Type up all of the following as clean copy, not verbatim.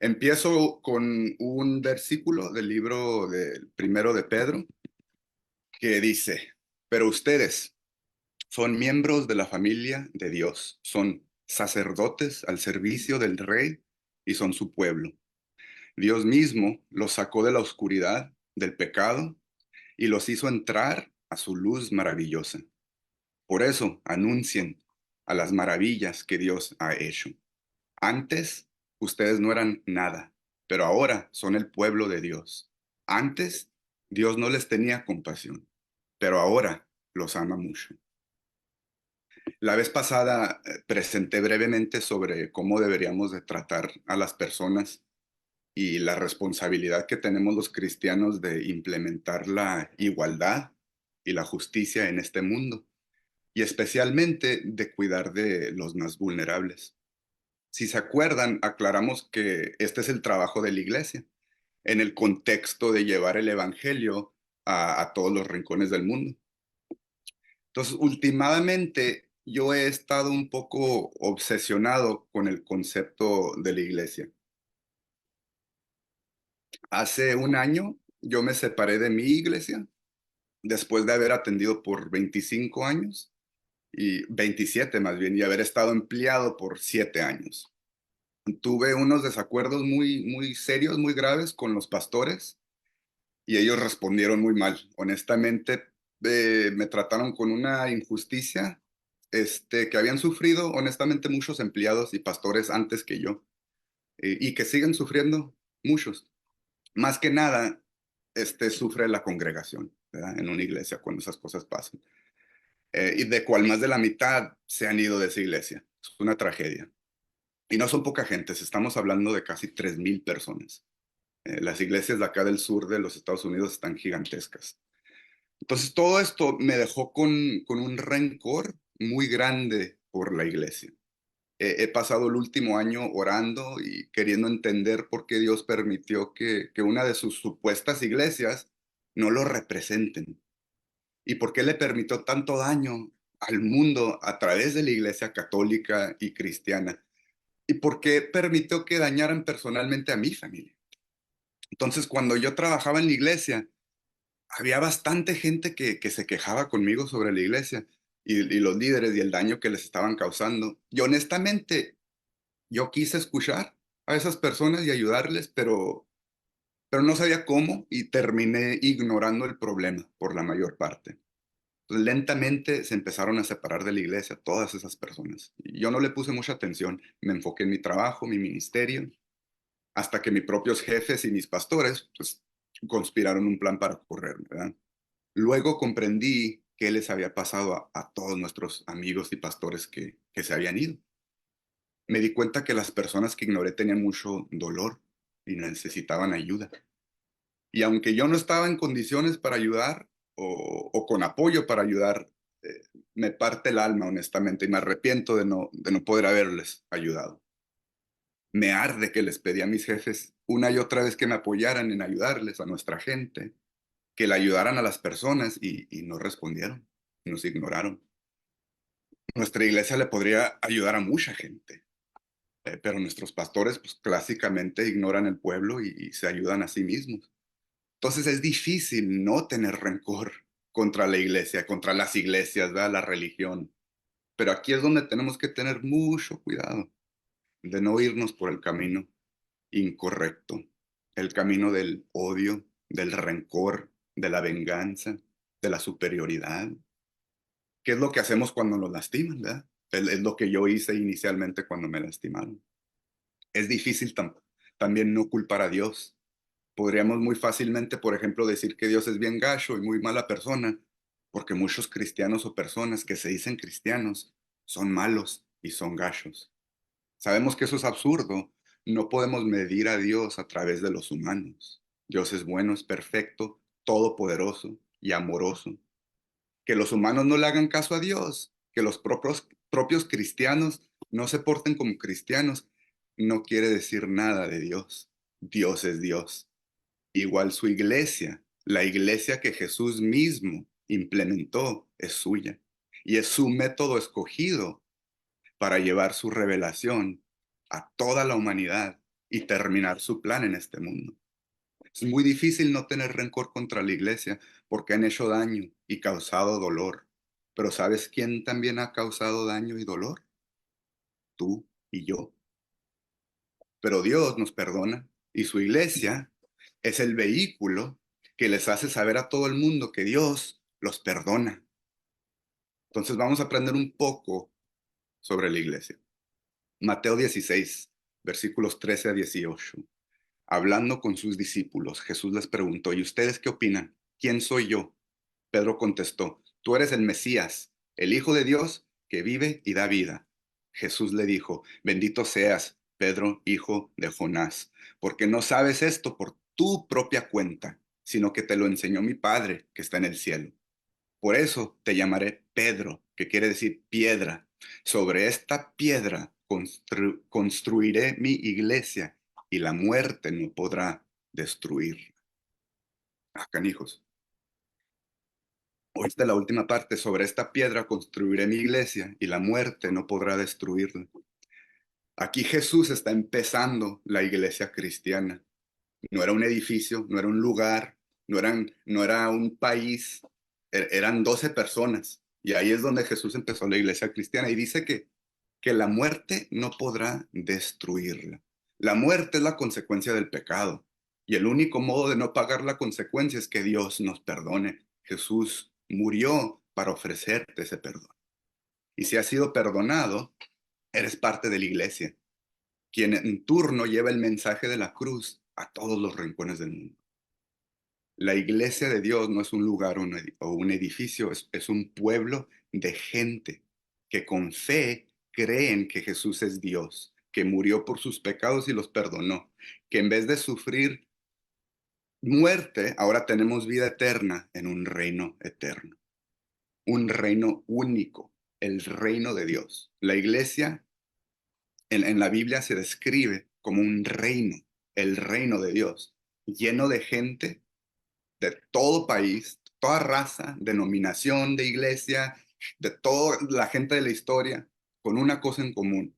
Empiezo con un versículo del libro del primero de Pedro que dice, pero ustedes son miembros de la familia de Dios, son sacerdotes al servicio del Rey y son su pueblo. Dios mismo los sacó de la oscuridad, del pecado, y los hizo entrar a su luz maravillosa. Por eso anuncien a las maravillas que Dios ha hecho. Antes ustedes no eran nada, pero ahora son el pueblo de Dios. Antes Dios no les tenía compasión, pero ahora los ama mucho. La vez pasada presenté brevemente sobre cómo deberíamos de tratar a las personas y la responsabilidad que tenemos los cristianos de implementar la igualdad y la justicia en este mundo, y especialmente de cuidar de los más vulnerables. Si se acuerdan, aclaramos que este es el trabajo de la iglesia, en el contexto de llevar el evangelio a todos los rincones del mundo. Entonces, últimamente yo he estado un poco obsesionado con el concepto de la iglesia. Hace un año yo me separé de mi iglesia después de haber atendido por 25 años y 27 más bien, y haber estado empleado por 7 años. Tuve unos desacuerdos muy serios, muy graves con los pastores y ellos respondieron muy mal. Honestamente, me trataron con una injusticia que habían sufrido, honestamente, muchos empleados y pastores antes que yo, y que siguen sufriendo muchos. Más que nada, sufre la congregación, ¿verdad? En una iglesia cuando esas cosas pasan. Y de cual más de la mitad se han ido de esa iglesia. Es una tragedia. Y no son poca gente, estamos hablando de casi 3,000 personas. Las iglesias de acá del sur de los Estados Unidos están gigantescas. Entonces, todo esto me dejó con un rencor muy grande por la iglesia. He pasado el último año orando y queriendo entender por qué Dios permitió que una de sus supuestas iglesias no lo representen. Y por qué le permitió tanto daño al mundo a través de la iglesia católica y cristiana. Y por qué permitió que dañaran personalmente a mi familia. Entonces, cuando yo trabajaba en la iglesia, había bastante gente que se quejaba conmigo sobre la iglesia y los líderes y el daño que les estaban causando. Y honestamente, yo quise escuchar a esas personas y ayudarles, pero no sabía cómo y terminé ignorando el problema por la mayor parte. Entonces, lentamente se empezaron a separar de la iglesia todas esas personas. Y yo no le puse mucha atención, me enfoqué en mi trabajo, mi ministerio, hasta que mis propios jefes y mis pastores pues, conspiraron un plan para correr, ¿verdad? Luego comprendí qué les había pasado a todos nuestros amigos y pastores que se habían ido. Me di cuenta que las personas que ignoré tenían mucho dolor y necesitaban ayuda. Y aunque yo no estaba en condiciones para ayudar o con apoyo para ayudar, me parte el alma, honestamente, y me arrepiento de no poder haberles ayudado. Me arde que les pedí a mis jefes una y otra vez que me apoyaran en ayudarles a nuestra gente, que le ayudaran a las personas y no respondieron, nos ignoraron. Nuestra iglesia le podría ayudar a mucha gente, pero nuestros pastores pues clásicamente ignoran el pueblo y se ayudan a sí mismos. Entonces es difícil no tener rencor contra la iglesia, contra las iglesias, ¿verdad? La religión. Pero aquí es donde tenemos que tener mucho cuidado de no irnos por el camino incorrecto, el camino del odio, del rencor, de la venganza, de la superioridad. ¿Qué es lo que hacemos cuando nos lastiman, verdad? Es lo que yo hice inicialmente cuando me lastimaron. Es difícil también no culpar a Dios. Podríamos muy fácilmente, por ejemplo, decir que Dios es bien gacho y muy mala persona, porque muchos cristianos o personas que se dicen cristianos son malos y son gachos. Sabemos que eso es absurdo. No podemos medir a Dios a través de los humanos. Dios es bueno, es perfecto, todopoderoso y amoroso. Que los humanos no le hagan caso a Dios, que los propios cristianos no se porten como cristianos, no quiere decir nada de Dios. Dios es Dios. Igual su iglesia, la iglesia que Jesús mismo implementó, es suya. Y es su método escogido para llevar su revelación a toda la humanidad y terminar su plan en este mundo. Es muy difícil no tener rencor contra la iglesia porque han hecho daño y causado dolor. Pero ¿sabes quién también ha causado daño y dolor? Tú y yo. Pero Dios nos perdona y su iglesia es el vehículo que les hace saber a todo el mundo que Dios los perdona. Entonces vamos a aprender un poco sobre la iglesia. Mateo 16, versículos 13 a 18. Hablando con sus discípulos, Jesús les preguntó, ¿y ustedes qué opinan? ¿Quién soy yo? Pedro contestó, tú eres el Mesías, el Hijo de Dios que vive y da vida. Jesús le dijo, bendito seas, Pedro, hijo de Jonás, porque no sabes esto por tu propia cuenta, sino que te lo enseñó mi Padre que está en el cielo. Por eso te llamaré Pedro, que quiere decir piedra. Sobre esta piedra construiré mi iglesia y la muerte no podrá destruirla. Ah, canijos. Oíste la última parte, sobre esta piedra construiré mi iglesia y la muerte no podrá destruirla. Aquí Jesús está empezando la iglesia cristiana. No era un edificio, no era un lugar, no era un país, eran 12 personas. Y ahí es donde Jesús empezó la iglesia cristiana y dice que la muerte no podrá destruirla. La muerte es la consecuencia del pecado y el único modo de no pagar la consecuencia es que Dios nos perdone. Jesús murió para ofrecerte ese perdón. Y si has sido perdonado, eres parte de la iglesia, quien en turno lleva el mensaje de la cruz a todos los rincones del mundo. La iglesia de Dios no es un lugar o un edificio, es un pueblo de gente que con fe creen que Jesús es Dios, que murió por sus pecados y los perdonó, que en vez de sufrir muerte, ahora tenemos vida eterna en un reino eterno, un reino único, el reino de Dios. La iglesia en la Biblia se describe como un reino, el reino de Dios, lleno de gente de todo país, toda raza, denominación de iglesia, de toda la gente de la historia, con una cosa en común,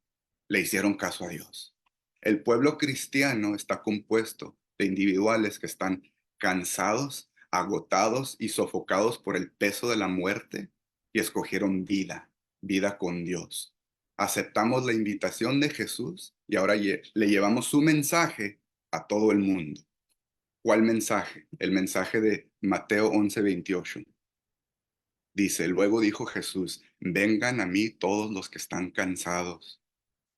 le hicieron caso a Dios. El pueblo cristiano está compuesto de individuales que están cansados, agotados y sofocados por el peso de la muerte y escogieron vida, vida con Dios. Aceptamos la invitación de Jesús y ahora le llevamos su mensaje a todo el mundo. ¿Cuál mensaje? El mensaje de Mateo 11:28. Dice, luego dijo Jesús, vengan a mí todos los que están cansados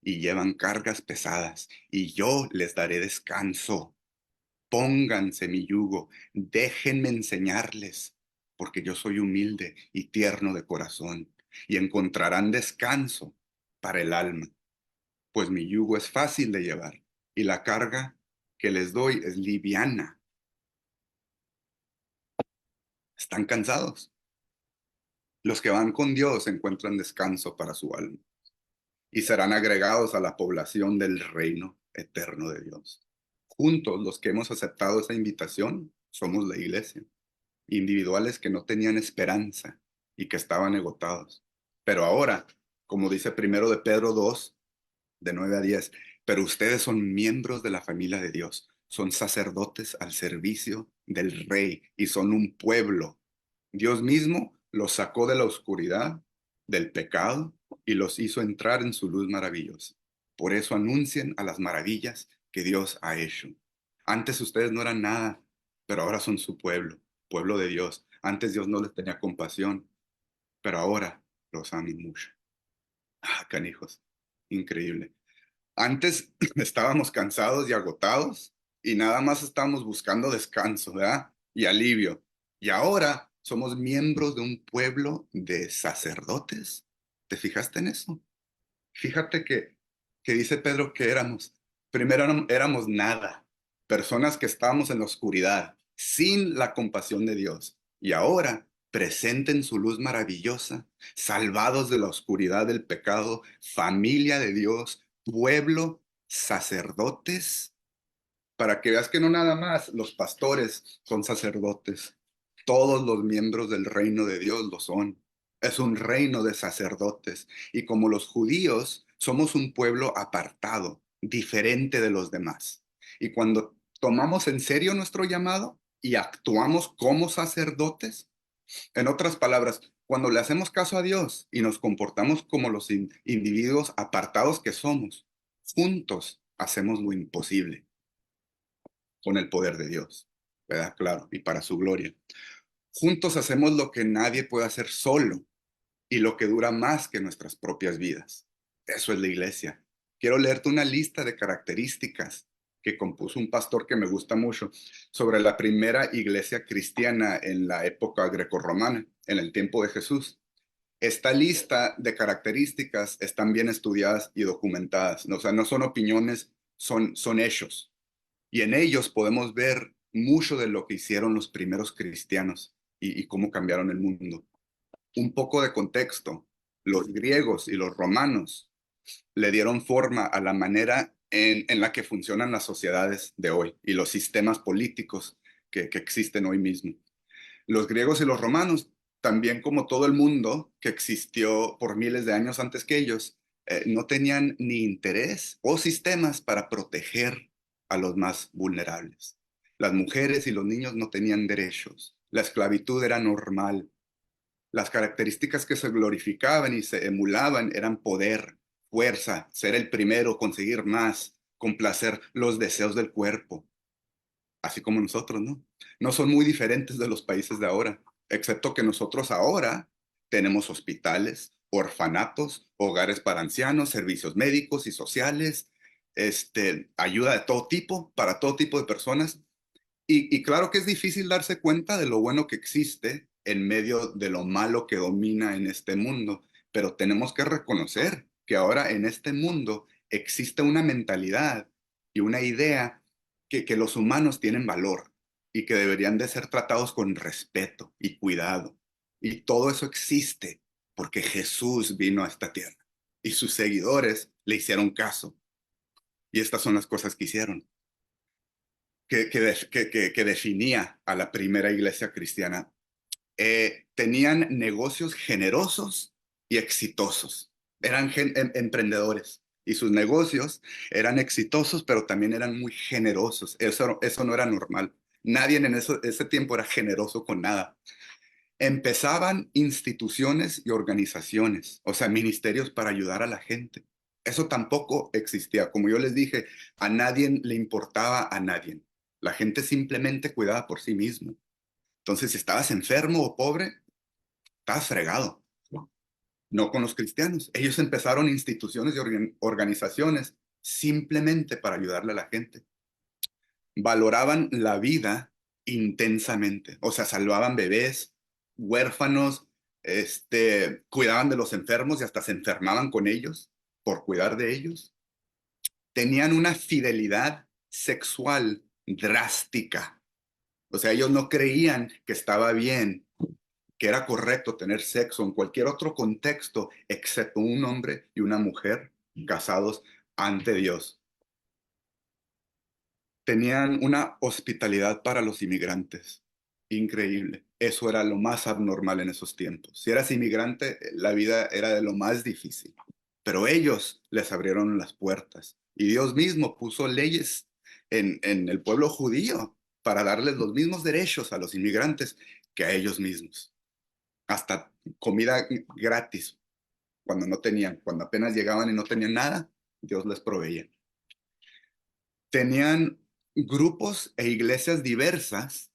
y llevan cargas pesadas, y yo les daré descanso. Pónganse mi yugo, déjenme enseñarles, porque yo soy humilde y tierno de corazón, y encontrarán descanso para el alma, pues mi yugo es fácil de llevar, y la carga que les doy es liviana. Están cansados. Los que van con Dios encuentran descanso para su alma y serán agregados a la población del reino eterno de Dios. Juntos, los que hemos aceptado esa invitación, somos la iglesia, individuales que no tenían esperanza y que estaban agotados. Pero ahora, como dice primero de Pedro 2, de 9 a 10, pero ustedes son miembros de la familia de Dios, son sacerdotes al servicio del rey y son un pueblo. Dios mismo los sacó de la oscuridad, del pecado, y los hizo entrar en su luz maravillosa. Por eso anuncien a las maravillas que Dios ha hecho. Antes ustedes no eran nada, pero ahora son su pueblo, pueblo de Dios. Antes Dios no les tenía compasión, pero ahora los ama mucho. Ah, canijos, increíble. Antes estábamos cansados y agotados y nada más estábamos buscando descanso, ¿verdad? Y alivio. Y ahora somos miembros de un pueblo de sacerdotes. ¿Te fijaste en eso? Fíjate que dice Pedro que éramos, primero éramos nada, personas que estábamos en la oscuridad, sin la compasión de Dios. Y ahora, presenten su luz maravillosa, salvados de la oscuridad del pecado, familia de Dios, pueblo, sacerdotes, para que veas que no nada más los pastores son sacerdotes, todos los miembros del reino de Dios lo son. Es un reino de sacerdotes y como los judíos somos un pueblo apartado, diferente de los demás. Y cuando tomamos en serio nuestro llamado y actuamos como sacerdotes, en otras palabras, cuando le hacemos caso a Dios y nos comportamos como los individuos apartados que somos, juntos hacemos lo imposible con el poder de Dios, ¿verdad? Claro, y para su gloria. Juntos hacemos lo que nadie puede hacer solo y lo que dura más que nuestras propias vidas. Eso es la iglesia. Quiero leerte una lista de características que compuso un pastor que me gusta mucho sobre la primera iglesia cristiana en la época grecorromana, en el tiempo de Jesús. Esta lista de características están bien estudiadas y documentadas. O sea, no son opiniones, son hechos. Y en ellos podemos ver mucho de lo que hicieron los primeros cristianos y cómo cambiaron el mundo. Un poco de contexto. Los griegos y los romanos le dieron forma a la manera en la que funcionan las sociedades de hoy y los sistemas políticos que existen hoy mismo. Los griegos y los romanos, también como todo el mundo que existió por miles de años antes que ellos, no tenían ni interés o sistemas para proteger a los más vulnerables. Las mujeres y los niños no tenían derechos. La esclavitud era normal. Las características que se glorificaban y se emulaban eran poder, fuerza, ser el primero, conseguir más, complacer los deseos del cuerpo, así como nosotros, ¿no? No son muy diferentes de los países de ahora, excepto que nosotros ahora tenemos hospitales, orfanatos, hogares para ancianos, servicios médicos y sociales, ayuda de todo tipo, para todo tipo de personas. Y claro que es difícil darse cuenta de lo bueno que existe en medio de lo malo que domina en este mundo, pero tenemos que reconocer que ahora en este mundo existe una mentalidad y una idea que los humanos tienen valor y que deberían de ser tratados con respeto y cuidado. Y todo eso existe porque Jesús vino a esta tierra y sus seguidores le hicieron caso. Y estas son las cosas que hicieron que definía a la primera iglesia cristiana. Tenían negocios generosos y exitosos. Eran emprendedores y sus negocios eran exitosos, pero también eran muy generosos. Eso no era normal. Nadie en ese tiempo era generoso con nada. Empezaban instituciones y organizaciones, o sea, ministerios para ayudar a la gente. Eso tampoco existía. Como yo les dije, a nadie le importaba a nadie. La gente simplemente cuidaba por sí mismo. Entonces, si estabas enfermo o pobre, estabas fregado. No con los cristianos. Ellos empezaron instituciones y organizaciones simplemente para ayudarle a la gente. Valoraban la vida intensamente. O sea, salvaban bebés, huérfanos, cuidaban de los enfermos y hasta se enfermaban con ellos por cuidar de ellos. Tenían una fidelidad sexual drástica. O sea, ellos no creían que estaba bien, que era correcto tener sexo en cualquier otro contexto, excepto un hombre y una mujer casados ante Dios. Tenían una hospitalidad para los inmigrantes. Increíble. Eso era lo más abnormal en esos tiempos. Si eras inmigrante, la vida era de lo más difícil. Pero ellos les abrieron las puertas. Y Dios mismo puso leyes en el pueblo judío para darles los mismos derechos a los inmigrantes que a ellos mismos. Hasta comida gratis cuando no tenían, cuando apenas llegaban y no tenían nada, Dios les proveía. Tenían grupos e iglesias diversas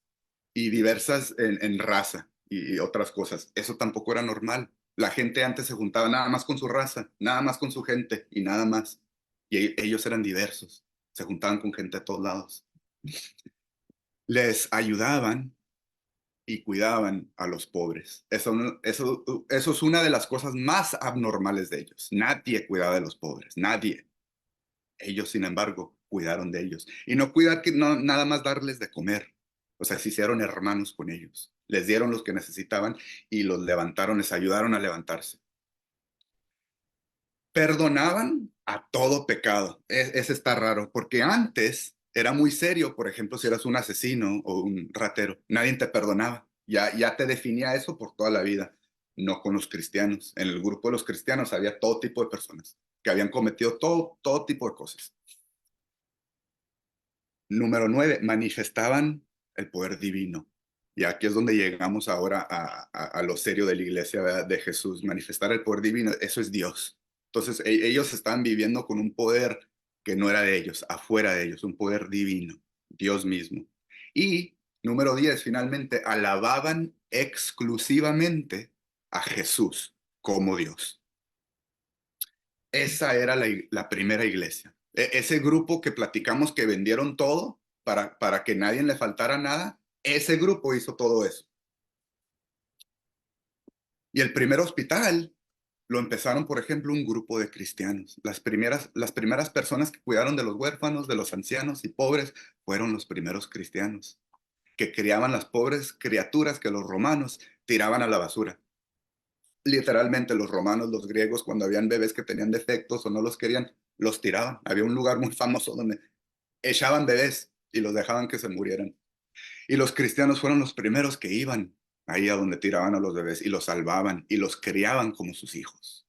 y diversas en raza y otras cosas. Eso tampoco era normal. La gente antes se juntaba nada más con su raza, nada más con su gente y nada más. Y ellos eran diversos, se juntaban con gente de todos lados. Les ayudaban y cuidaban a los pobres. Eso es una de las cosas más abnormales de ellos. Nadie cuidaba de los pobres, nadie. Ellos, sin embargo, cuidaron de ellos. Y no cuidar que no, nada más darles de comer. O sea, se hicieron hermanos con ellos. Les dieron los que necesitaban y los levantaron, les ayudaron a levantarse. Perdonaban a todo pecado. Ese está raro, porque antes era muy serio, por ejemplo, si eras un asesino o un ratero, nadie te perdonaba. Ya te definía eso por toda la vida. No con los cristianos. En el grupo de los cristianos había todo tipo de personas que habían cometido todo tipo de cosas. Número 9, manifestaban el poder divino. Y aquí es donde llegamos ahora a lo serio de la iglesia, ¿verdad? De Jesús. Manifestar el poder divino, eso es Dios. Entonces, ellos estaban viviendo con un poder que no era de ellos, afuera de ellos, un poder divino, Dios mismo. Y número 10, finalmente, alababan exclusivamente a Jesús como Dios. Esa era la primera iglesia. Ese grupo que platicamos que vendieron todo para que nadie le faltara nada, ese grupo hizo todo eso. Y el primer hospital lo empezaron, por ejemplo, un grupo de cristianos. Las primeras personas que cuidaron de los huérfanos, de los ancianos y pobres, fueron los primeros cristianos, que criaban las pobres criaturas que los romanos tiraban a la basura. Literalmente los romanos, los griegos, cuando habían bebés que tenían defectos o no los querían, los tiraban. Había un lugar muy famoso donde echaban bebés y los dejaban que se murieran. Y los cristianos fueron los primeros que iban ahí a donde tiraban a los bebés y los salvaban y los criaban como sus hijos.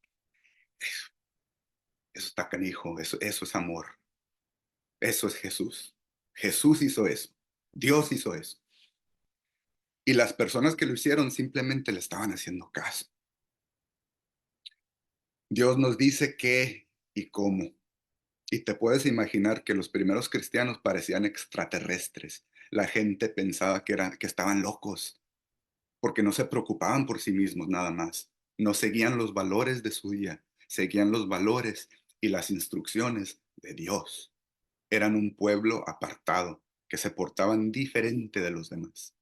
Eso está canijo, eso es amor. Eso es Jesús. Jesús hizo eso. Dios hizo eso. Y las personas que lo hicieron simplemente le estaban haciendo caso. Dios nos dice qué y cómo. Y te puedes imaginar que los primeros cristianos parecían extraterrestres. La gente pensaba que estaban locos, porque no se preocupaban por sí mismos nada más. No seguían los valores de su día, seguían los valores y las instrucciones de Dios. Eran un pueblo apartado, que se portaban diferente de los demás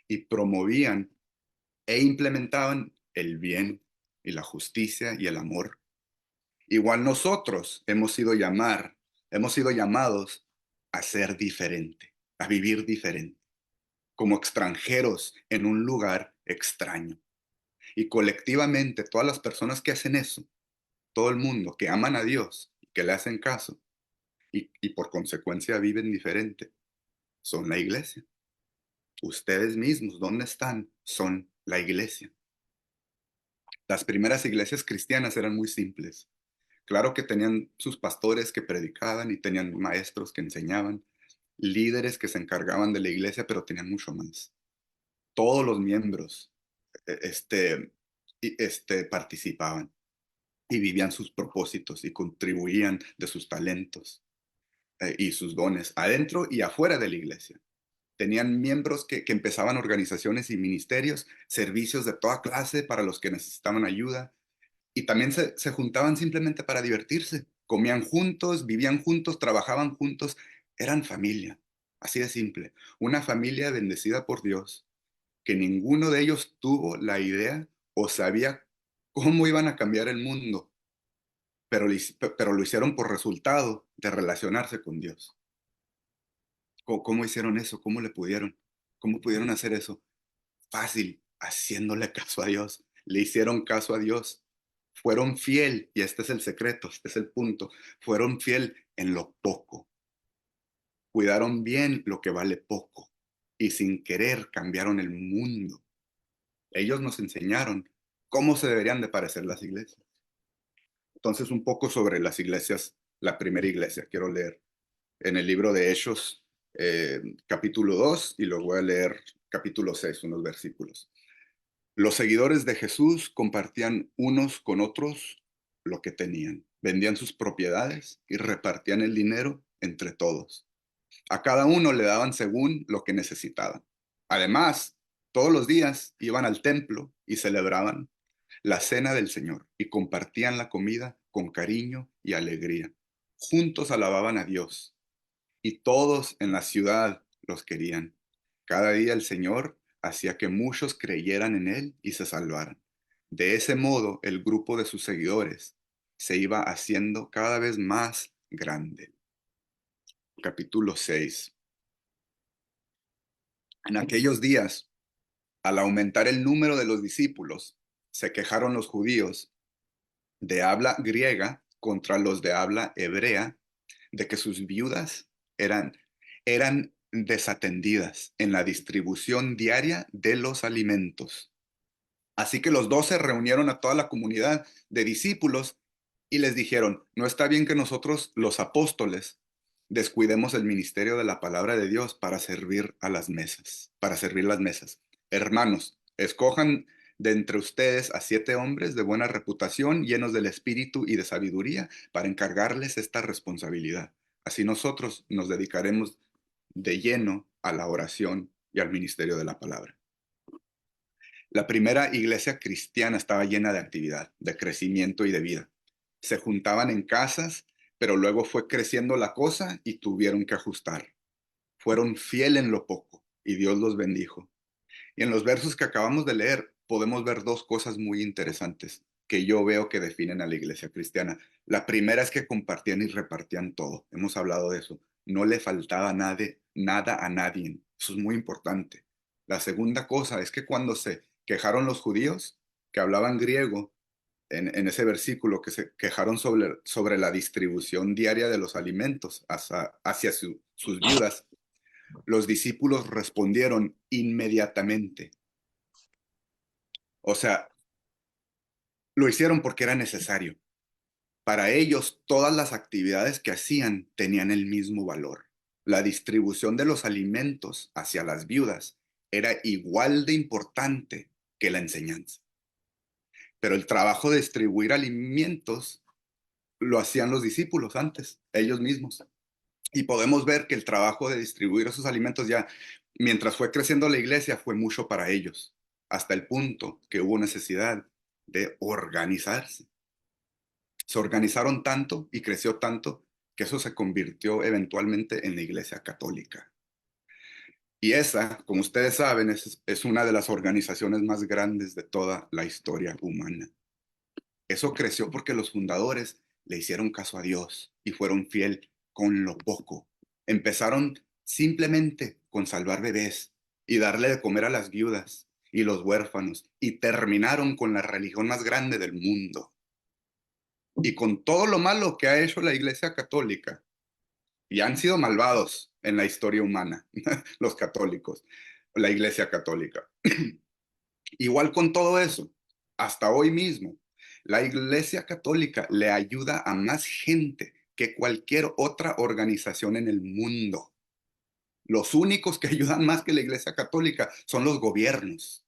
y promovían e implementaban el bien y la justicia y el amor. Igual nosotros hemos sido llamados a ser diferente, a vivir diferente, como extranjeros en un lugar extraño. Y colectivamente, todas las personas que hacen eso, todo el mundo que aman a Dios, que le hacen caso y por consecuencia viven diferente, son la iglesia. Ustedes mismos, ¿dónde están? Son la iglesia. Las primeras iglesias cristianas eran muy simples. Claro que tenían sus pastores que predicaban y tenían maestros que enseñaban, líderes que se encargaban de la iglesia, pero tenían mucho más. Todos los miembros eh, este, participaban y vivían sus propósitos y contribuían de sus talentos y sus dones adentro y afuera de la iglesia. Tenían miembros que empezaban organizaciones y ministerios, servicios de toda clase para los que necesitaban ayuda, y también se juntaban simplemente para divertirse. Comían juntos, vivían juntos, trabajaban juntos. Eran familia. Así de simple. Una familia bendecida por Dios, que ninguno de ellos tuvo la idea o sabía cómo iban a cambiar el mundo, pero lo hicieron por resultado de relacionarse con Dios. ¿Cómo hicieron eso? ¿Cómo le pudieron? ¿Cómo pudieron hacer eso? Fácil, haciéndole caso a Dios. Le hicieron caso a Dios. Fueron fiel, y este es el secreto, este es el punto. Fueron fiel en lo poco. Cuidaron bien lo que vale poco. Y sin querer cambiaron el mundo. Ellos nos enseñaron cómo se deberían de parecer las iglesias. Entonces, un poco sobre las iglesias, la primera iglesia. Quiero leer en el libro de Hechos, capítulo 2, y luego voy a leer capítulo 6, unos versículos. Los seguidores de Jesús compartían unos con otros lo que tenían. Vendían sus propiedades y repartían el dinero entre todos. A cada uno le daban según lo que necesitaban. Además, todos los días iban al templo y celebraban la cena del Señor y compartían la comida con cariño y alegría. Juntos alababan a Dios y todos en la ciudad los querían. Cada día el Señor hacía que muchos creyeran en Él y se salvaran. De ese modo, el grupo de sus seguidores se iba haciendo cada vez más grande. Capítulo 6. En aquellos días, al aumentar el número de los discípulos, se quejaron los judíos de habla griega contra los de habla hebrea de que sus viudas eran desatendidas en la distribución diaria de los alimentos. Así que los 12 reunieron a toda la comunidad de discípulos y les dijeron, no está bien que nosotros, los apóstoles, descuidemos el ministerio de la palabra de Dios para servir a las mesas, para servir las mesas. Hermanos, escojan de entre ustedes a 7 hombres de buena reputación, llenos del espíritu y de sabiduría, para encargarles esta responsabilidad. Así nosotros nos dedicaremos de lleno a la oración y al ministerio de la palabra. La primera iglesia cristiana estaba llena de actividad, de crecimiento y de vida. Se juntaban en casas, pero luego fue creciendo la cosa y tuvieron que ajustar. Fueron fiel en lo poco y Dios los bendijo. Y en los versos que acabamos de leer podemos ver dos cosas muy interesantes que yo veo que definen a la iglesia cristiana. La primera es que compartían y repartían todo. Hemos hablado de eso. No le faltaba nada a nadie. Eso es muy importante. La segunda cosa es que cuando se quejaron los judíos que hablaban griego, en ese versículo, que se quejaron sobre la distribución diaria de los alimentos hacia sus viudas, los discípulos respondieron inmediatamente. O sea, lo hicieron porque era necesario. Para ellos, todas las actividades que hacían tenían el mismo valor. La distribución de los alimentos hacia las viudas era igual de importante que la enseñanza. Pero el trabajo de distribuir alimentos lo hacían los discípulos antes, ellos mismos. Y podemos ver que el trabajo de distribuir esos alimentos ya, mientras fue creciendo la iglesia, fue mucho para ellos, hasta el punto que hubo necesidad de organizarse. Se organizaron tanto y creció tanto que eso se convirtió eventualmente en la Iglesia Católica. Y esa, como ustedes saben, es una de las organizaciones más grandes de toda la historia humana. Eso creció porque los fundadores le hicieron caso a Dios y fueron fiel con lo poco. Empezaron simplemente con salvar bebés y darle de comer a las viudas y los huérfanos, y terminaron con la religión más grande del mundo. Y con todo lo malo que ha hecho la Iglesia Católica, y han sido malvados en la historia humana, los católicos, la Iglesia Católica. Igual con todo eso, hasta hoy mismo, la Iglesia Católica le ayuda a más gente que cualquier otra organización en el mundo. Los únicos que ayudan más que la Iglesia Católica son los gobiernos.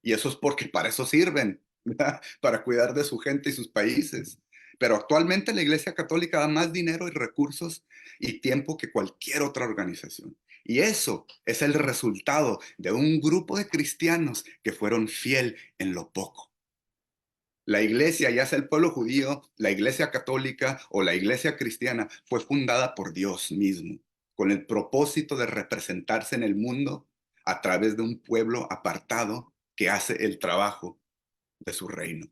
Y eso es porque para eso sirven, ¿verdad? Para cuidar de su gente y sus países. Pero actualmente la Iglesia Católica da más dinero y recursos y tiempo que cualquier otra organización. Y eso es el resultado de un grupo de cristianos que fueron fiel en lo poco. La iglesia, ya sea el pueblo judío, la iglesia católica o la iglesia cristiana, fue fundada por Dios mismo, con el propósito de representarse en el mundo a través de un pueblo apartado que hace el trabajo de su reino.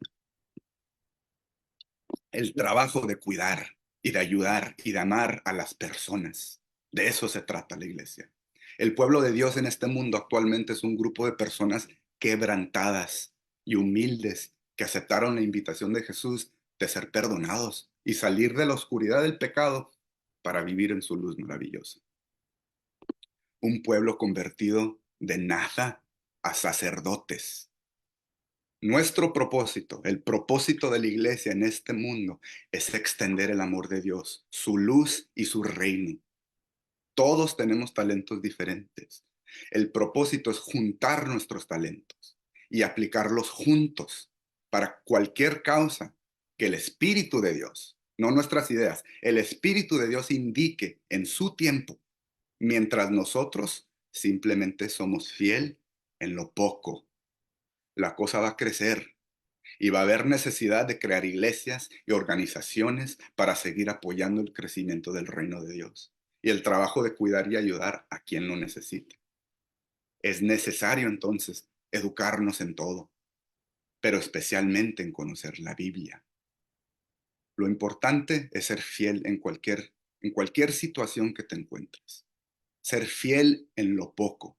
El trabajo de cuidar y de ayudar y de amar a las personas. De eso se trata la iglesia. El pueblo de Dios en este mundo actualmente es un grupo de personas quebrantadas y humildes que aceptaron la invitación de Jesús de ser perdonados y salir de la oscuridad del pecado para vivir en su luz maravillosa. Un pueblo convertido de nada a sacerdotes. Nuestro propósito, el propósito de la iglesia en este mundo, es extender el amor de Dios, su luz y su reino. Todos tenemos talentos diferentes. El propósito es juntar nuestros talentos y aplicarlos juntos para cualquier causa que el Espíritu de Dios, no nuestras ideas, el Espíritu de Dios indique en su tiempo, mientras nosotros simplemente somos fiel en lo poco. La cosa va a crecer y va a haber necesidad de crear iglesias y organizaciones para seguir apoyando el crecimiento del reino de Dios y el trabajo de cuidar y ayudar a quien lo necesite. Es necesario entonces educarnos en todo, pero especialmente en conocer la Biblia. Lo importante es ser fiel en cualquier situación que te encuentres. Ser fiel en lo poco,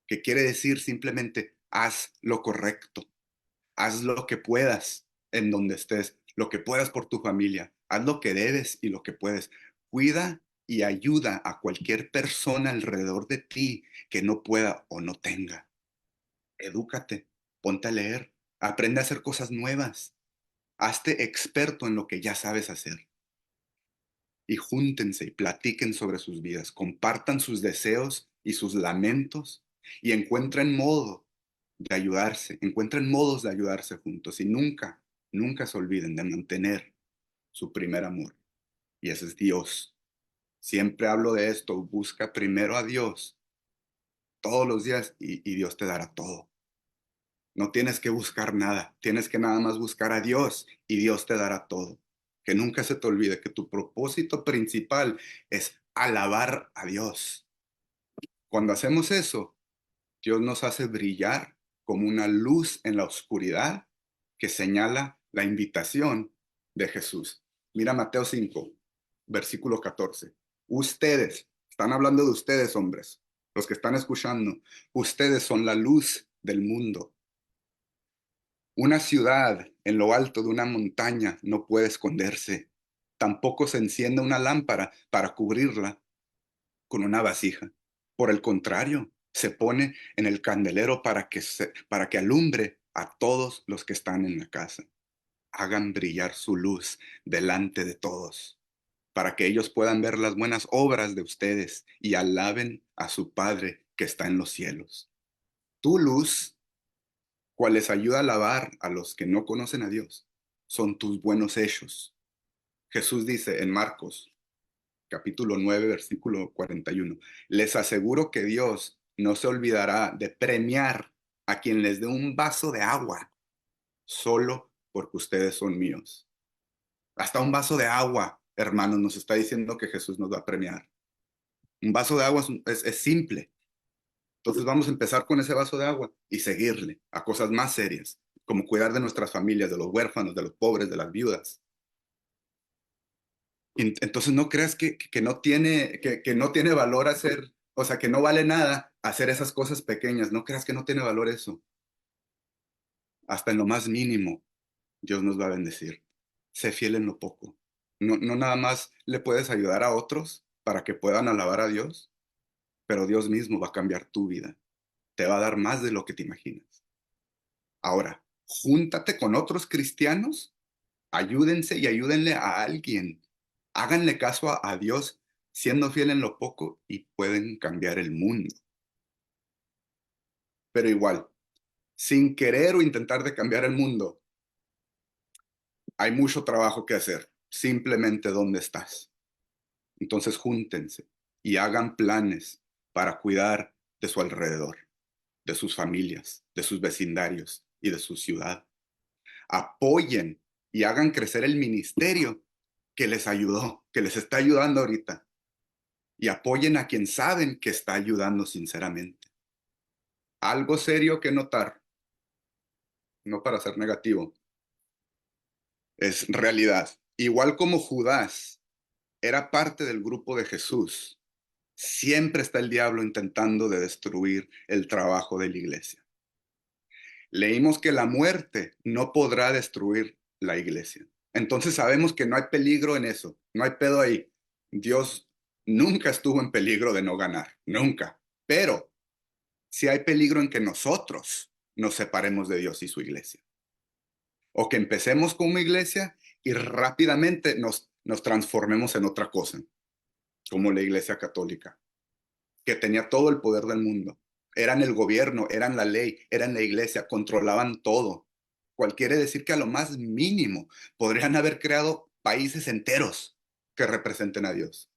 que quiere decir simplemente haz lo correcto. Haz lo que puedas en donde estés, lo que puedas por tu familia. Haz lo que debes y lo que puedes. Cuida y ayuda a cualquier persona alrededor de ti que no pueda o no tenga. Edúcate, ponte a leer, aprende a hacer cosas nuevas. Hazte experto en lo que ya sabes hacer. y júntense y platiquen sobre sus vidas, compartan sus deseos y sus lamentos y encuentren encuentren modos de ayudarse juntos y nunca, nunca se olviden de mantener su primer amor. Y ese es Dios. Siempre hablo de esto, busca primero a Dios todos los días y Dios te dará todo. No tienes que buscar nada, tienes que nada más buscar a Dios y Dios te dará todo. Que nunca se te olvide que tu propósito principal es alabar a Dios. Cuando hacemos eso, Dios nos hace brillar como una luz en la oscuridad que señala la invitación de Jesús. Mira Mateo 5, versículo 14. Ustedes, están hablando de ustedes, hombres, los que están escuchando, ustedes son la luz del mundo. Una ciudad en lo alto de una montaña no puede esconderse. Tampoco se enciende una lámpara para cubrirla con una vasija. Por el contrario, se pone en el candelero para que alumbre a todos los que están en la casa. Hagan brillar su luz delante de todos, para que ellos puedan ver las buenas obras de ustedes y alaben a su Padre que está en los cielos. Tu luz, cual les ayuda a alabar a los que no conocen a Dios, son tus buenos hechos. Jesús dice en Marcos capítulo 9, versículo 41. Les aseguro que Dios no se olvidará de premiar a quien les dé un vaso de agua solo porque ustedes son míos. Hasta un vaso de agua, hermanos, nos está diciendo que Jesús nos va a premiar. Un vaso de agua es simple. Entonces vamos a empezar con ese vaso de agua y seguirle a cosas más serias, como cuidar de nuestras familias, de los huérfanos, de los pobres, de las viudas. Entonces no creas que no tiene valor hacer, o sea, que no vale nada hacer esas cosas pequeñas. No creas que no tiene valor eso. Hasta en lo más mínimo, Dios nos va a bendecir. Sé fiel en lo poco. No nada más le puedes ayudar a otros para que puedan alabar a Dios, pero Dios mismo va a cambiar tu vida. Te va a dar más de lo que te imaginas. Ahora, júntate con otros cristianos, ayúdense y ayúdenle a alguien. Háganle caso a Dios siendo fiel en lo poco y pueden cambiar el mundo. Pero igual, sin querer o intentar de cambiar el mundo, hay mucho trabajo que hacer. Simplemente dónde estás. Entonces júntense y hagan planes para cuidar de su alrededor, de sus familias, de sus vecindarios y de su ciudad. Apoyen y hagan crecer el ministerio que les ayudó, que les está ayudando ahorita. Y apoyen a quien saben que está ayudando sinceramente. Algo serio que notar, no para ser negativo, es realidad. Igual como Judas era parte del grupo de Jesús, siempre está el diablo intentando de destruir el trabajo de la iglesia. Leímos que la muerte no podrá destruir la iglesia. Entonces sabemos que no hay peligro en eso, no hay pedo ahí. Dios nunca estuvo en peligro de no ganar, nunca. Pero sí hay peligro en que nosotros nos separemos de Dios y su iglesia. O que empecemos como iglesia y rápidamente nos transformemos en otra cosa, como la iglesia católica, que tenía todo el poder del mundo. Eran el gobierno, eran la ley, eran la iglesia, controlaban todo. Cual quiere decir que a lo más mínimo podrían haber creado países enteros que representen a Dios.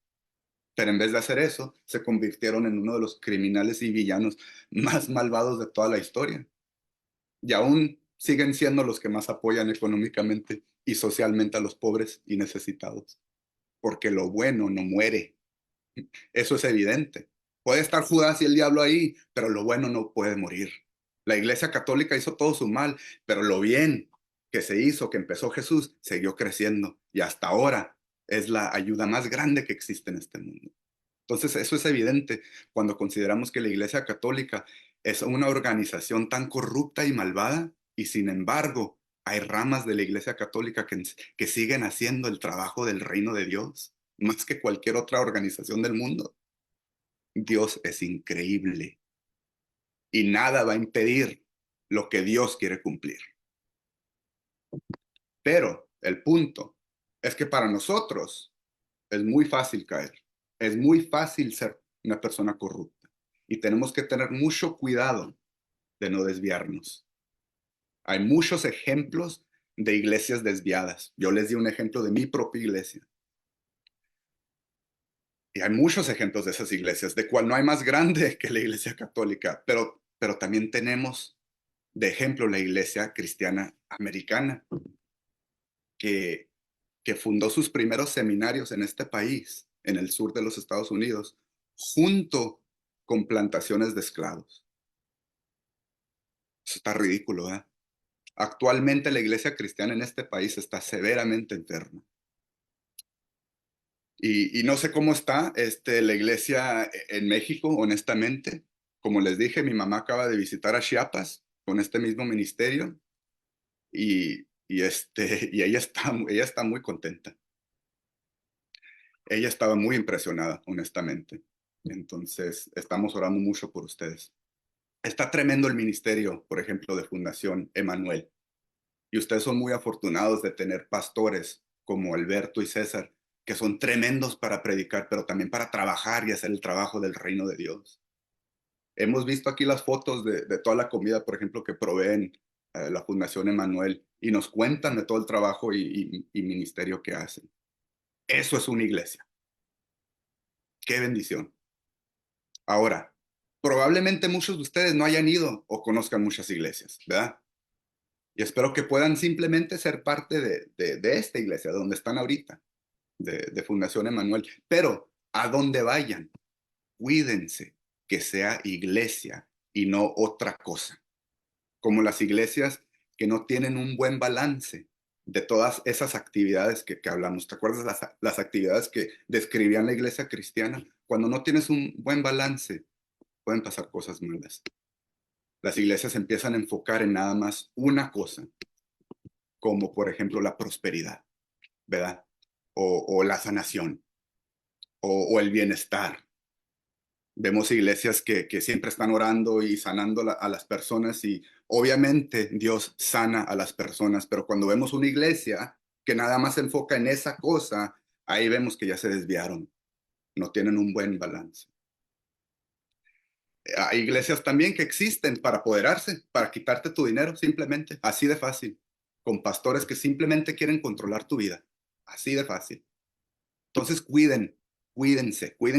Pero en vez de hacer eso, se convirtieron en uno de los criminales y villanos más malvados de toda la historia. Y aún siguen siendo los que más apoyan económicamente y socialmente a los pobres y necesitados. Porque lo bueno no muere. Eso es evidente. Puede estar Judas y el diablo ahí, pero lo bueno no puede morir. La Iglesia Católica hizo todo su mal, pero lo bien que se hizo, que empezó Jesús, siguió creciendo y hasta ahora es la ayuda más grande que existe en este mundo. Entonces, eso es evidente cuando consideramos que la Iglesia Católica es una organización tan corrupta y malvada y sin embargo hay ramas de la Iglesia Católica que siguen haciendo el trabajo del reino de Dios más que cualquier otra organización del mundo. Dios es increíble y nada va a impedir lo que Dios quiere cumplir. Pero el punto es que para nosotros Es muy fácil caer. Es muy fácil ser una persona corrupta. Y tenemos que tener mucho cuidado de no desviarnos. Hay muchos ejemplos de iglesias desviadas. Yo les di un ejemplo de mi propia iglesia. Y hay muchos ejemplos de esas iglesias, de cual no hay más grande que la iglesia católica, pero también tenemos de ejemplo la iglesia cristiana americana, que, que fundó sus primeros seminarios en este país, en el sur de los Estados Unidos, junto con plantaciones de esclavos. Eso está ridículo, ¿eh? Actualmente la iglesia cristiana en este país está severamente enferma. Y no sé cómo está la iglesia en México, honestamente. Como les dije, mi mamá acaba de visitar a Chiapas con este mismo ministerio y ella está muy contenta. Ella estaba muy impresionada, honestamente. Entonces, estamos orando mucho por ustedes. Está tremendo el ministerio, por ejemplo, de Fundación Emanuel. Y ustedes son muy afortunados de tener pastores como Alberto y César, que son tremendos para predicar, pero también para trabajar y hacer el trabajo del reino de Dios. Hemos visto aquí las fotos de toda la comida, por ejemplo, que proveen la Fundación Emanuel y nos cuentan de todo el trabajo y ministerio que hacen. Eso es una iglesia. Qué bendición. Ahora, probablemente muchos de ustedes no hayan ido o conozcan muchas iglesias, ¿verdad? Y espero que puedan simplemente ser parte de esta iglesia, de donde están ahorita, de Fundación Emanuel. Pero a donde vayan, cuídense que sea iglesia y no otra cosa. Como las iglesias que no tienen un buen balance de todas esas actividades que hablamos. ¿Te acuerdas las actividades que describían la iglesia cristiana? Cuando no tienes un buen balance, pueden pasar cosas malas. Las iglesias empiezan a enfocar en nada más una cosa, como por ejemplo la prosperidad, ¿verdad? O la sanación, o el bienestar. Vemos iglesias que siempre están orando y sanando a las personas y obviamente Dios sana a las personas, pero cuando vemos una iglesia que nada más se enfoca en esa cosa, ahí vemos que ya se desviaron, no tienen un buen balance. Hay iglesias también que existen para apoderarse, para quitarte tu dinero, simplemente, así de fácil, con pastores que simplemente quieren controlar tu vida, así de fácil. Entonces cuiden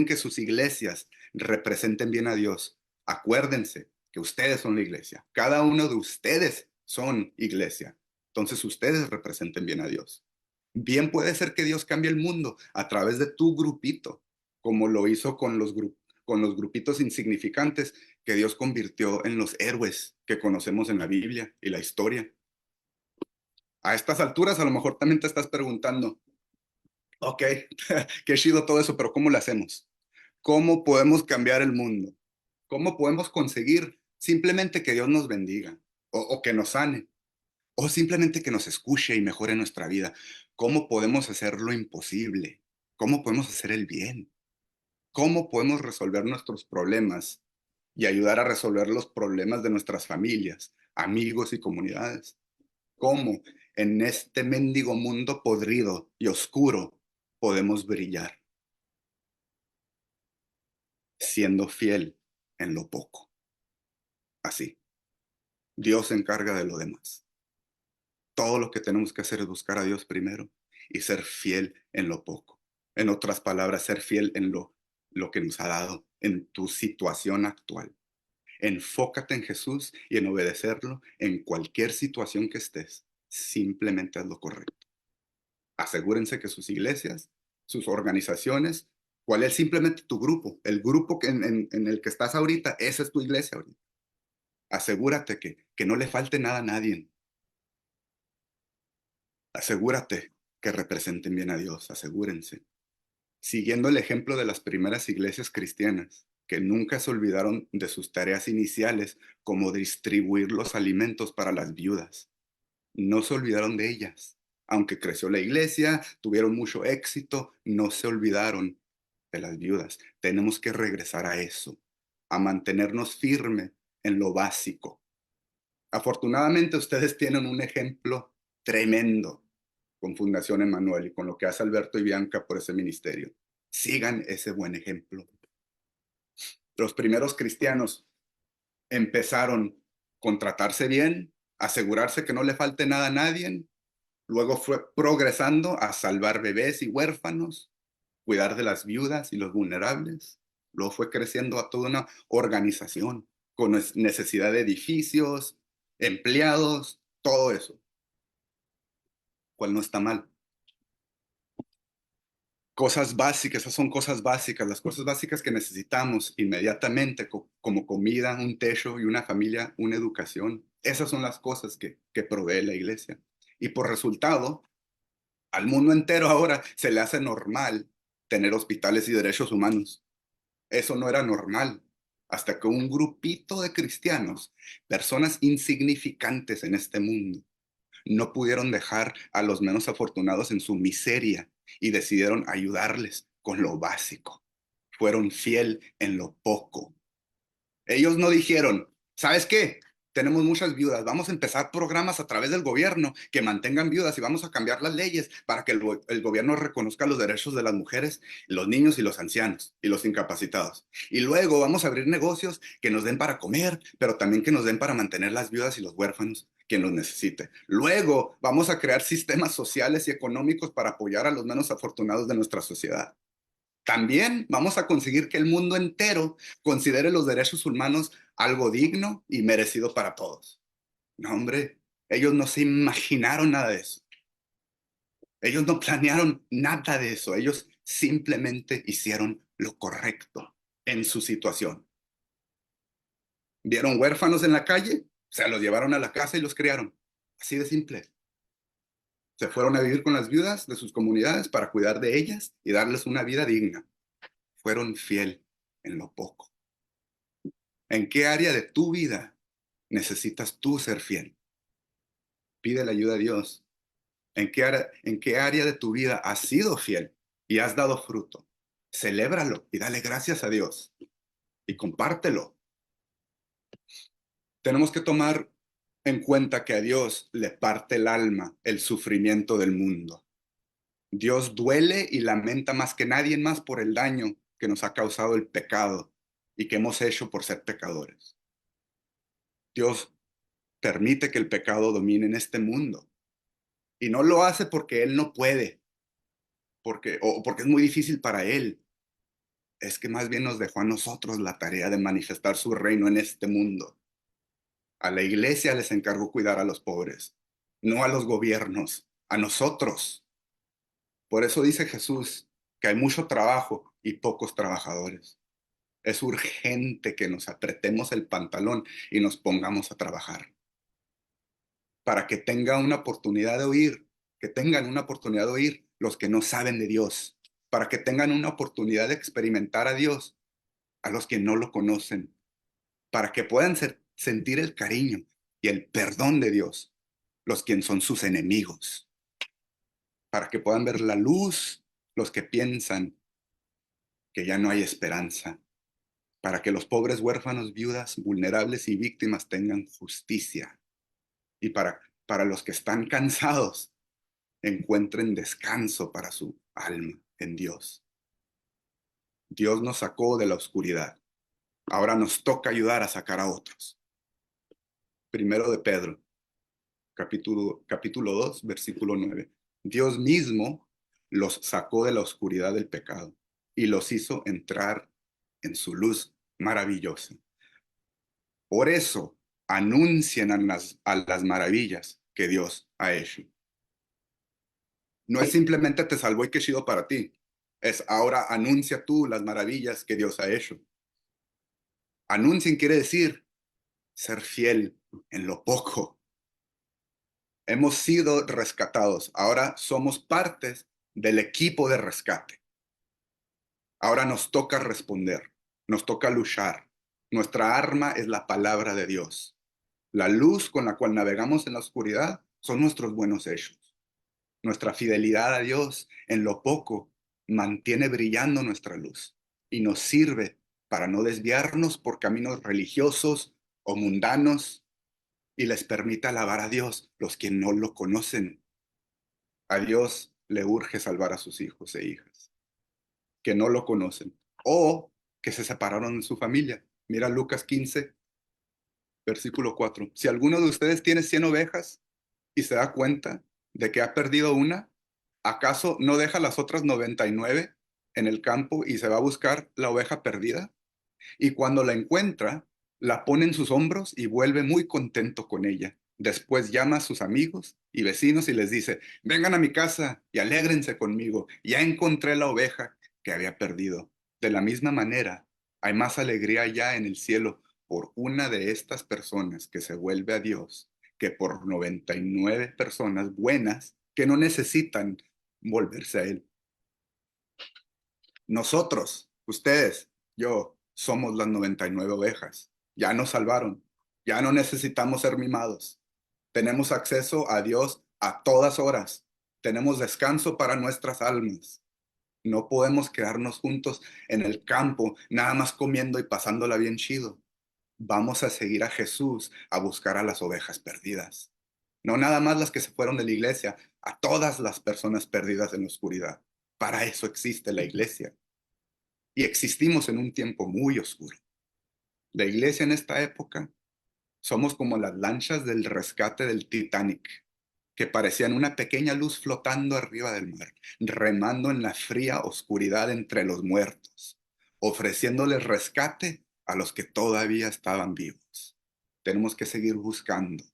que sus iglesias representen bien a Dios. Acuérdense que ustedes son la iglesia, cada uno de ustedes son iglesia. Entonces ustedes representen bien a Dios. Bien puede ser que Dios cambie el mundo a través de tu grupito, como lo hizo con los grupitos insignificantes que Dios convirtió en los héroes que conocemos en la Biblia y la historia. A estas alturas a lo mejor también te estás preguntando, ok, qué chido todo eso, pero ¿cómo lo hacemos? ¿Cómo podemos cambiar el mundo? ¿Cómo podemos conseguir simplemente que Dios nos bendiga o que nos sane? O simplemente que nos escuche y mejore nuestra vida. ¿Cómo podemos hacer lo imposible? ¿Cómo podemos hacer el bien? ¿Cómo podemos resolver nuestros problemas y ayudar a resolver los problemas de nuestras familias, amigos y comunidades? ¿Cómo en este mendigo mundo podrido y oscuro podemos brillar? Siendo fiel en lo poco. Así, Dios se encarga de lo demás. Todo lo que tenemos que hacer es buscar a Dios primero y ser fiel en lo poco. En otras palabras, ser fiel en lo que nos ha dado, en tu situación actual. Enfócate en Jesús y en obedecerlo en cualquier situación que estés. Simplemente haz lo correcto. Asegúrense que sus iglesias, sus organizaciones, cuál es simplemente tu grupo, el grupo en el que estás ahorita, esa es tu iglesia ahorita. Asegúrate que no le falte nada a nadie. Asegúrate que representen bien a Dios, asegúrense. Siguiendo el ejemplo de las primeras iglesias cristianas, que nunca se olvidaron de sus tareas iniciales, como distribuir los alimentos para las viudas. No se olvidaron de ellas. Aunque creció la iglesia, tuvieron mucho éxito, no se olvidaron de las viudas. Tenemos que regresar a eso, a mantenernos firmes en lo básico. Afortunadamente ustedes tienen un ejemplo tremendo con Fundación Emmanuel y con lo que hace Alberto y Bianca por ese ministerio. Sigan ese buen ejemplo. Los primeros cristianos empezaron con tratarse bien, asegurarse que no le falte nada a nadie, luego fue progresando a salvar bebés y huérfanos, cuidar de las viudas y los vulnerables, luego fue creciendo a toda una organización con necesidad de edificios, empleados, todo eso, cual no está mal. Cosas básicas, esas son cosas básicas, las cosas básicas que necesitamos inmediatamente, como comida, un techo y una familia, una educación. Esas son las cosas que provee la iglesia. Y por resultado, al mundo entero ahora se le hace normal tener hospitales y derechos humanos. Eso no era normal hasta que un grupito de cristianos, personas insignificantes en este mundo, no pudieron dejar a los menos afortunados en su miseria y decidieron ayudarles con lo básico. Fueron fiel en lo poco. Ellos no dijeron, ¿sabes qué? Tenemos muchas viudas, vamos a empezar programas a través del gobierno que mantengan viudas y vamos a cambiar las leyes para que el gobierno reconozca los derechos de las mujeres, los niños y los ancianos y los incapacitados. Y luego vamos a abrir negocios que nos den para comer, pero también que nos den para mantener las viudas y los huérfanos, quien los necesite. Luego vamos a crear sistemas sociales y económicos para apoyar a los menos afortunados de nuestra sociedad. También vamos a conseguir que el mundo entero considere los derechos humanos algo digno y merecido para todos. No, hombre, ellos no se imaginaron nada de eso. Ellos no planearon nada de eso. Ellos simplemente hicieron lo correcto en su situación. ¿Vieron huérfanos en la calle? Se los llevaron a la casa y los criaron. Así de simple. Se fueron a vivir con las viudas de sus comunidades para cuidar de ellas y darles una vida digna. Fueron fiel en lo poco. ¿En qué área de tu vida necesitas tú ser fiel? Pide la ayuda a Dios. ¿En qué área de tu vida has sido fiel y has dado fruto? Celébralo y dale gracias a Dios y compártelo. Tenemos que tomar en cuenta que a Dios le parte el alma el sufrimiento del mundo. Dios duele y lamenta más que nadie más por el daño que nos ha causado el pecado y que hemos hecho por ser pecadores. Dios permite que el pecado domine en este mundo. Y no lo hace porque Él no puede, o porque es muy difícil para Él. Es que más bien nos dejó a nosotros la tarea de manifestar su reino en este mundo. A la iglesia les encargó cuidar a los pobres, no a los gobiernos, a nosotros. Por eso dice Jesús que hay mucho trabajo y pocos trabajadores. Es urgente que nos apretemos el pantalón y nos pongamos a trabajar para que tengan una oportunidad de oír, que tengan una oportunidad de oír los que no saben de Dios, para que tengan una oportunidad de experimentar a Dios a los que no lo conocen, para que puedan sentir el cariño y el perdón de Dios, los quienes son sus enemigos, para que puedan ver la luz los que piensan que ya no hay esperanza, para que los pobres huérfanos, viudas, vulnerables y víctimas tengan justicia, y para los que están cansados encuentren descanso para su alma en Dios. Dios nos sacó de la oscuridad. Ahora nos toca ayudar a sacar a otros. Primero de Pedro, capítulo 2, versículo 9. Dios mismo los sacó de la oscuridad del pecado y los hizo entrar en su luz maravillosa. Por eso anuncian a las maravillas que Dios ha hecho. No es simplemente te salvó y qué chido para ti. Es ahora anuncia tú las maravillas que Dios ha hecho. Anuncien quiere decir ser fiel en lo poco. Hemos sido rescatados. Ahora somos partes del equipo de rescate. Ahora nos toca responder. Nos toca luchar. Nuestra arma es la palabra de Dios. La luz con la cual navegamos en la oscuridad son nuestros buenos hechos. Nuestra fidelidad a Dios en lo poco mantiene brillando nuestra luz y nos sirve para no desviarnos por caminos religiosos o mundanos y les permite alabar a Dios los que no lo conocen. A Dios le urge salvar a sus hijos e hijas que no lo conocen o que se separaron de su familia. Mira Lucas 15, versículo 4. Si alguno de ustedes tiene 100 ovejas y se da cuenta de que ha perdido una, ¿acaso no deja las otras 99 en el campo y se va a buscar la oveja perdida? Y cuando la encuentra, la pone en sus hombros y vuelve muy contento con ella. Después llama a sus amigos y vecinos y les dice, vengan a mi casa y alégrense conmigo. Ya encontré la oveja que había perdido. De la misma manera, hay más alegría ya en el cielo por una de estas personas que se vuelve a Dios que por 99 personas buenas que no necesitan volverse a Él. Nosotros, ustedes, yo, somos las 99 ovejas. Ya nos salvaron. Ya no necesitamos ser mimados. Tenemos acceso a Dios a todas horas. Tenemos descanso para nuestras almas. No podemos quedarnos juntos en el campo, nada más comiendo y pasándola bien chido. Vamos a seguir a Jesús a buscar a las ovejas perdidas. No nada más las que se fueron de la iglesia, a todas las personas perdidas en la oscuridad. Para eso existe la iglesia. Y existimos en un tiempo muy oscuro. La iglesia en esta época somos como las lanchas del rescate del Titanic, que parecían una pequeña luz flotando arriba del mar, remando en la fría oscuridad entre los muertos, ofreciéndoles rescate a los que todavía estaban vivos. Tenemos que seguir buscando,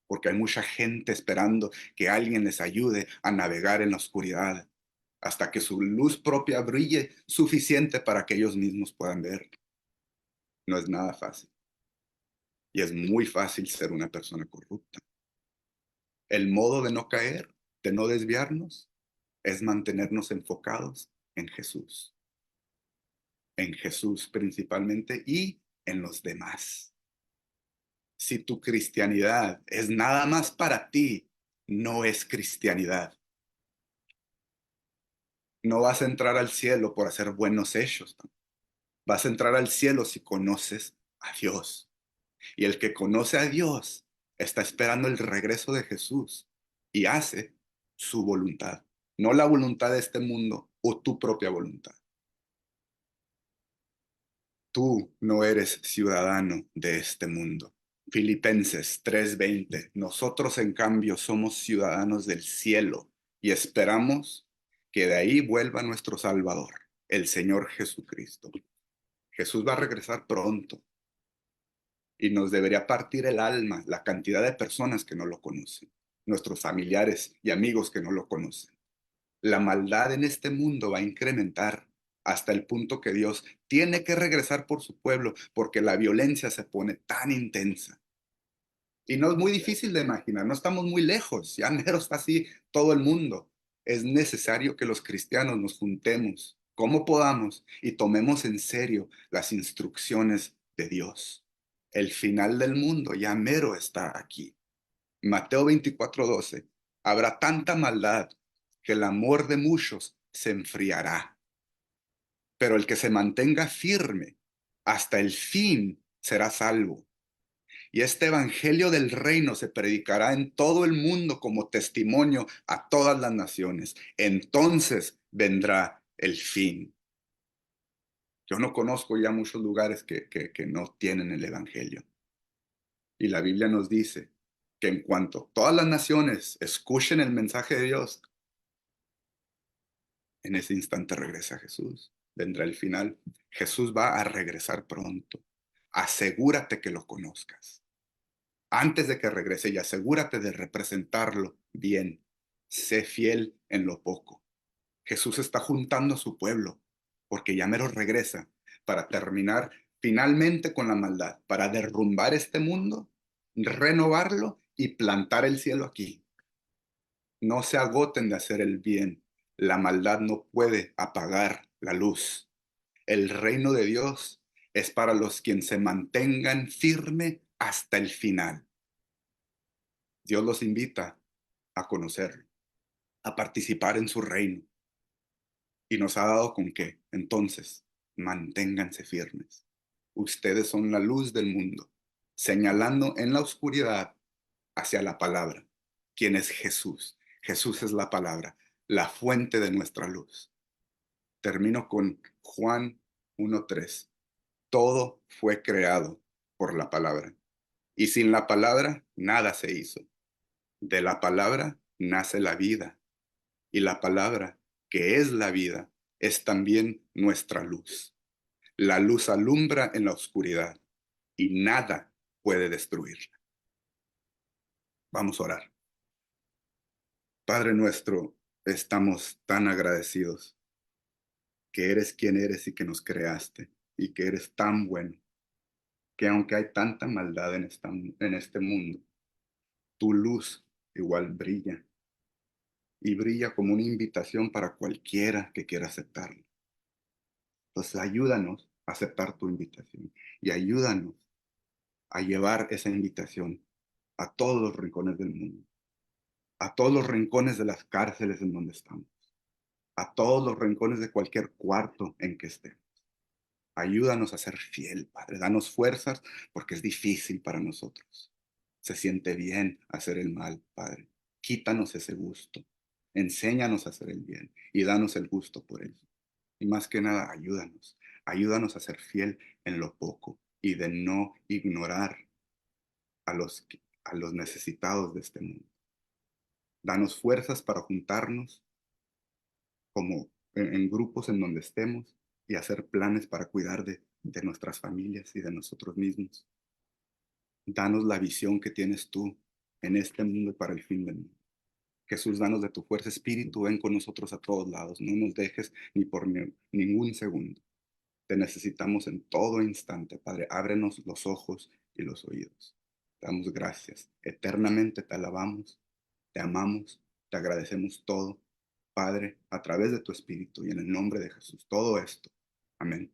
porque hay mucha gente esperando que alguien les ayude a navegar en la oscuridad, hasta que su luz propia brille suficiente para que ellos mismos puedan ver. No es nada fácil. Y es muy fácil ser una persona corrupta. El modo de no caer, de no desviarnos, es mantenernos enfocados en Jesús principalmente y en los demás. Si tu cristianidad es nada más para ti, no es cristianidad. No vas a entrar al cielo por hacer buenos hechos. Vas a entrar al cielo si conoces a Dios. Y el que conoce a Dios está esperando el regreso de Jesús y hace su voluntad, no la voluntad de este mundo o tu propia voluntad. Tú no eres ciudadano de este mundo. Filipenses 3:20. Nosotros, en cambio, somos ciudadanos del cielo y esperamos que de ahí vuelva nuestro Salvador, el Señor Jesucristo. Jesús va a regresar pronto y nos debería partir el alma la cantidad de personas que no lo conocen, nuestros familiares y amigos que no lo conocen. La maldad en este mundo va a incrementar hasta el punto que Dios tiene que regresar por su pueblo porque la violencia se pone tan intensa. Y no es muy difícil de imaginar, no estamos muy lejos, ya mero está así todo el mundo. Es necesario que los cristianos nos juntemos como podamos y tomemos en serio las instrucciones de Dios. El final del mundo ya mero está aquí. Mateo 24:12. Habrá tanta maldad que el amor de muchos se enfriará, pero el que se mantenga firme hasta el fin será salvo. Y este evangelio del reino se predicará en todo el mundo como testimonio a todas las naciones. Entonces vendrá el fin. Yo no conozco ya muchos lugares que no tienen el evangelio. Y la Biblia nos dice que en cuanto todas las naciones escuchen el mensaje de Dios, en ese instante regresa Jesús. Vendrá el final. Jesús va a regresar pronto. Asegúrate que lo conozcas. Antes de que regrese y asegúrate de representarlo bien. Sé fiel en lo poco. Jesús está juntando a su pueblo porque ya mero regresa para terminar finalmente con la maldad, para derrumbar este mundo, renovarlo y plantar el cielo aquí. No se agoten de hacer el bien. La maldad no puede apagar la luz. El reino de Dios es para los quienes se mantengan firme hasta el final. Dios los invita a conocerlo, a participar en su reino. Y nos ha dado con qué. Entonces, manténganse firmes. Ustedes son la luz del mundo, señalando en la oscuridad hacia la palabra, quien es Jesús. Jesús es la palabra, la fuente de nuestra luz. Termino con Juan 1:3. Todo fue creado por la palabra. Y sin la palabra, nada se hizo. De la palabra nace la vida. Y la palabra, que es la vida, es también nuestra luz. La luz alumbra en la oscuridad y nada puede destruirla. Vamos a orar. Padre nuestro, estamos tan agradecidos que eres quien eres y que nos creaste y que eres tan bueno, que aunque hay tanta maldad en este mundo, tu luz igual brilla y brilla como una invitación para cualquiera que quiera aceptarlo. Entonces ayúdanos a aceptar tu invitación y ayúdanos a llevar esa invitación a todos los rincones del mundo, a todos los rincones de las cárceles en donde estamos, a todos los rincones de cualquier cuarto en que estemos. Ayúdanos a ser fiel, Padre. Danos fuerzas porque es difícil para nosotros. Se siente bien hacer el mal, Padre. Quítanos ese gusto. Enséñanos a hacer el bien y danos el gusto por ello. Y más que nada, ayúdanos. Ayúdanos a ser fiel en lo poco y de no ignorar a los necesitados de este mundo. Danos fuerzas para juntarnos como en grupos en donde estemos y hacer planes para cuidar de nuestras familias y de nosotros mismos. Danos la visión que tienes tú en este mundo y para el fin del mundo. Jesús, danos de tu fuerza, Espíritu, ven con nosotros a todos lados. No nos dejes ni por ningún segundo. Te necesitamos en todo instante, Padre. Ábrenos los ojos y los oídos. Te damos gracias. Eternamente te alabamos, te amamos, te agradecemos todo, Padre, a través de tu Espíritu y en el nombre de Jesús. Todo esto. Amén.